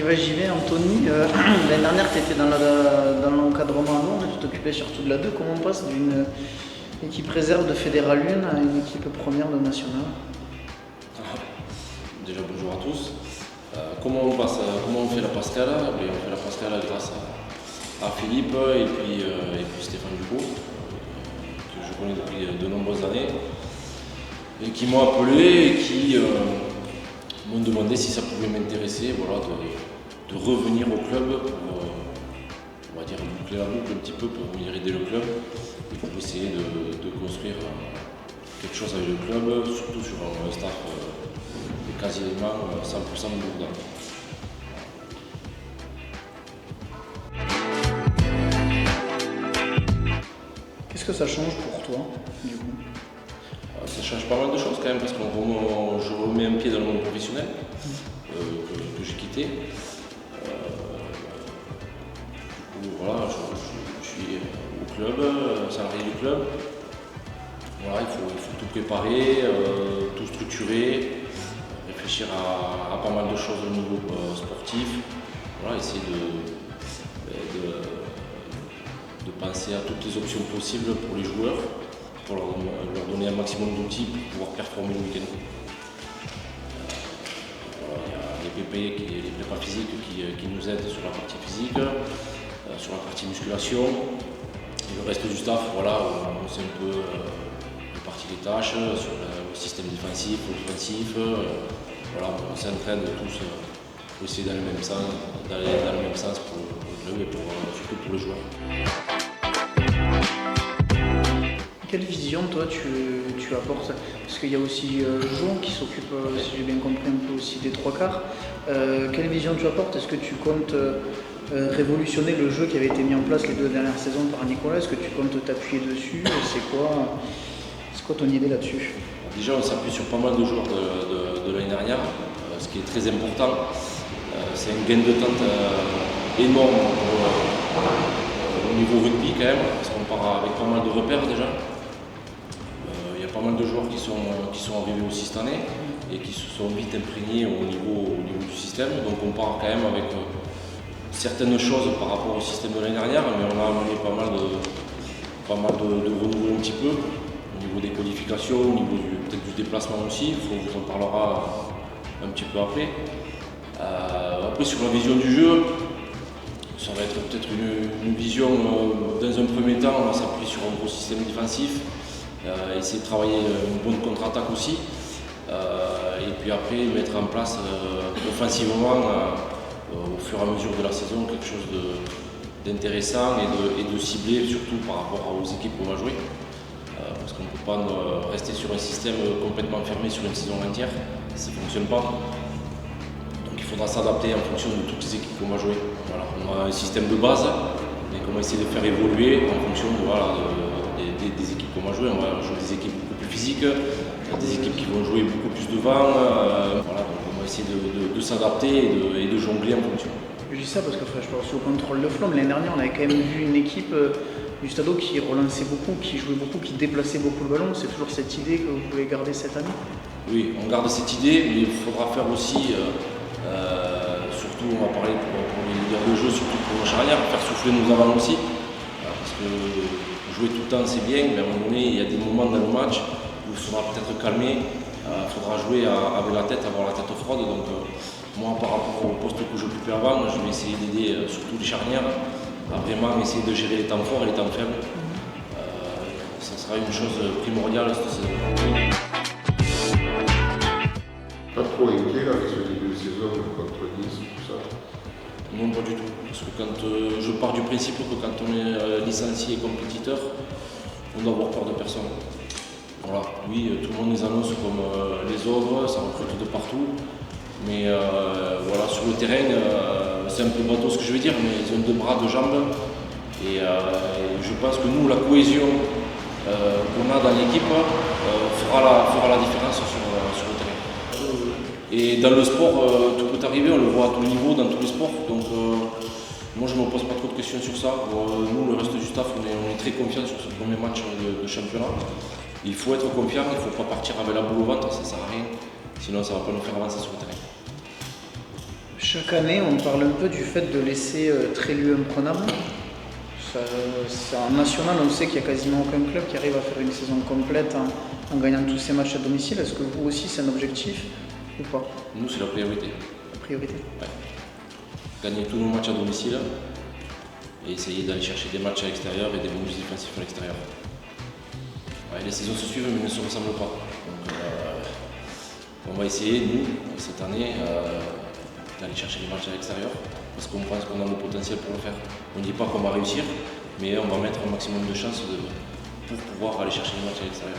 j'y vais, Anthony. L'année dernière, tu étais dans l'encadrement à Londres, tu t'occupais surtout de la 2. Comment on passe d'une équipe réserve de Fédéral 1 à une équipe première de National? Déjà bonjour à tous. Comment on fait la Pascale? On fait la Pascale grâce à Philippe et puis Stéphane Ducot, que je connais depuis de nombreuses années, et qui m'ont appelé et qui m'ont demandé si ça pouvait m'intéresser, voilà, de revenir au club pour, on va dire, boucler la boucle un petit peu pour venir aider le club et pour essayer de construire quelque chose avec le club, surtout sur un staff quasiment 100% de Bourgogne. Qu'est-ce que ça change pour toi, du coup? Ça change pas mal de choses quand même parce que je remets un pied dans le monde professionnel que j'ai quitté. Du coup, voilà, je suis au club, salarié du club. Voilà, il faut tout préparer, tout structurer, réfléchir à pas mal de choses au niveau sportif. Voilà, essayer de penser à toutes les options possibles pour les joueurs, pour leur donner un maximum d'outils pour pouvoir performer le week-end. Voilà, il y a les PP, les prépas physiques qui nous aident sur la partie physique, sur la partie musculation. Et le reste du staff, voilà, on s'est un peu réparti les tâches sur le système défensif, offensif. Voilà, on s'entraîne tous pour essayer d'aller dans le même sens pour le club et surtout pour les joueurs. Quelle vision, toi, tu apportes? Parce qu'il y a aussi Jean qui s'occupe, si j'ai bien compris, un peu aussi des trois quarts. Quelle vision tu apportes? Est-ce que tu comptes révolutionner le jeu qui avait été mis en place les 2 dernières saisons par Nicolas? Est-ce que tu comptes t'appuyer dessus? C'est quoi ton idée là-dessus? Déjà, on s'appuie sur pas mal de joueurs de l'année dernière, ce qui est très important. C'est un gain de temps énorme au niveau rugby quand même, parce qu'on part avec pas mal de repères déjà. Il y a pas mal de joueurs qui sont arrivés aussi cette année et qui se sont vite imprégnés au niveau du système. Donc on part quand même avec certaines choses par rapport au système de l'année dernière, mais on a amené pas mal de renouveau un petit peu. Au niveau des qualifications, au niveau peut-être du déplacement aussi, on vous en parlera un petit peu après. Après sur la vision du jeu, ça va être peut-être une vision, dans un premier temps, on va s'appuyer sur un gros système défensif, essayer de travailler une bonne contre-attaque aussi, et puis après mettre en place offensivement, au fur et à mesure de la saison, quelque chose d'intéressant et de ciblé, surtout par rapport aux équipes qu'on va jouer. Parce qu'on ne peut pas rester sur un système complètement fermé sur une saison entière, ça ne fonctionne pas. Donc il faudra s'adapter en fonction de toutes les équipes qu'on va jouer. Voilà. On a un système de base, mais qu'on va essayer de faire évoluer en fonction des équipes qu'on va jouer. On va jouer des équipes beaucoup plus physiques, des équipes qui vont jouer beaucoup plus devant. Voilà, donc on va essayer de s'adapter et de jongler en fonction. Je dis ça parce que je pense au contrôle de flamme. L'année dernière, on avait quand même vu une équipe du Stadeau qui relançait beaucoup, qui jouait beaucoup, qui déplaçait beaucoup le ballon. C'est toujours cette idée que vous pouvez garder cette année? Oui, on garde cette idée, mais il faudra faire aussi, surtout on va parler pour les leaders de jeu, surtout pour nos charnières, faire souffler nos avants aussi. Parce que jouer tout le temps c'est bien, mais à un moment donné, il y a des moments dans le match où il faudra peut-être calmer, il faudra jouer avec la tête, avoir la tête froide. Donc moi par rapport au poste que j'occupais avant, je vais essayer d'aider surtout les charnières à vraiment essayer de gérer les temps forts et les temps faibles. Ça sera une chose primordiale cette saison. Pas trop inquiet avec ce début de saison contre Nice, tout ça? Non, pas du tout. Parce que quand je pars du principe que quand on est licencié et compétiteur, on doit avoir peur de personne. Voilà. Oui, tout le monde les annonce comme les ogres, ça recrute de partout. Mais voilà, sur le terrain, c'est un peu bateau ce que je veux dire, mais ils ont 2 bras, 2 jambes. Et je pense que nous, la cohésion qu'on a dans l'équipe fera la différence sur le terrain. Et dans le sport, tout peut arriver, on le voit à tous les niveaux, dans tous les sports. Donc moi, je ne me pose pas trop de questions sur ça. Nous, le reste du staff, on est très confiants sur ce premier match de championnat. Il faut être confiant, il ne faut pas partir avec la boule au ventre, ça ne sert à rien. Sinon, ça ne va pas nous faire avancer sur le terrain. Chaque année, on parle un peu du fait de laisser Trélu imprenable. En national, on sait qu'il n'y a quasiment aucun club qui arrive à faire une saison complète en gagnant tous ses matchs à domicile. Est-ce que vous aussi, c'est un objectif ou pas? Nous, c'est la priorité. La priorité. Ouais. Gagner tous nos matchs à domicile et essayer d'aller chercher des matchs à l'extérieur et des bonus défensifs à l'extérieur. Ouais, les saisons se suivent mais ne se ressemblent pas. Donc, on va essayer, nous, cette année, d'aller chercher les matchs à l'extérieur parce qu'on pense qu'on a le potentiel pour le faire. On ne dit pas qu'on va réussir, mais on va mettre un maximum de chances pour pouvoir aller chercher les matchs à l'extérieur.